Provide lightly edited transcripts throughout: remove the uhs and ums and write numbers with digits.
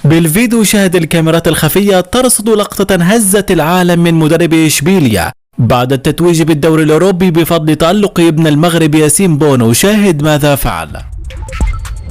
بالفيديو شاهد الكاميرات الخفية ترصد لقطة هزت العالم من مدرب إشبيلية بعد التتويج بالدوري الأوروبي بفضل تألق ابن المغرب ياسين بونو. شاهد ماذا فعل.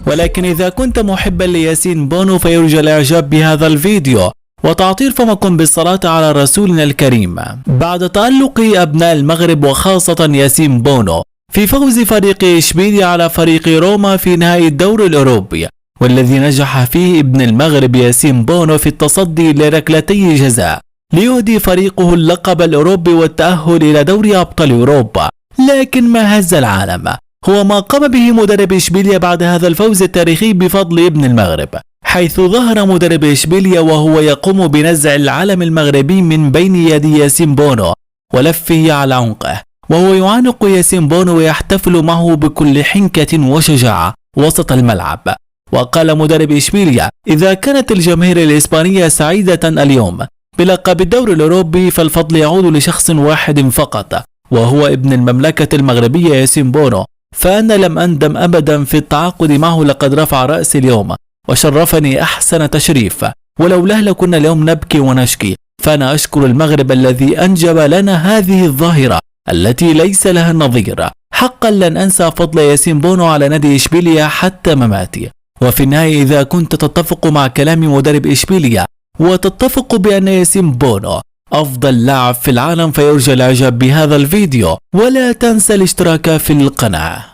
ولكن إذا كنت محبا لياسين بونو فيرجى الإعجاب بهذا الفيديو وتعطير فمكم بالصلاة على رسولنا الكريم. بعد تألق أبناء المغرب وخاصة ياسين بونو في فوز فريق إشبيلية على فريق روما في نهائي الدوري الأوروبي، والذي نجح فيه ابن المغرب ياسين بونو في التصدي لركلتي جزاء ليهدي فريقه اللقب الأوروبي والتأهل إلى دوري أبطال أوروبا، لكن ما هز العالم هو ما قام به مدرب إشبيلية بعد هذا الفوز التاريخي بفضل ابن المغرب، حيث ظهر مدرب إشبيلية وهو يقوم بنزع العلم المغربي من بين يدي ياسين بونو ولفه على عنقه، وهو يعانق ياسين بونو ويحتفل معه بكل حنكة وشجاعة وسط الملعب. وقال مدرب إشبيلية: إذا كانت الجماهير الإسبانية سعيدة اليوم بلقب الدوري الأوروبي فالفضل يعود لشخص واحد فقط، وهو ابن المملكة المغربية ياسين بونو، فأنا لم أندم أبدا في التعاقد معه، لقد رفع رأسي اليوم وشرفني أحسن تشريف، ولولاه لكنا اليوم نبكي ونشكي، فأنا أشكر المغرب الذي أنجب لنا هذه الظاهرة التي ليس لها نظير. حقا لن أنسى فضل ياسين بونو على نادي إشبيلية حتى مماتي. وفي النهاية إذا كنت تتفق مع كلام مدرب إشبيلية وتتفق بأن ياسين بونو أفضل لاعب في العالم فيرجى الإعجاب بهذا الفيديو ولا تنسى الاشتراك في القناة.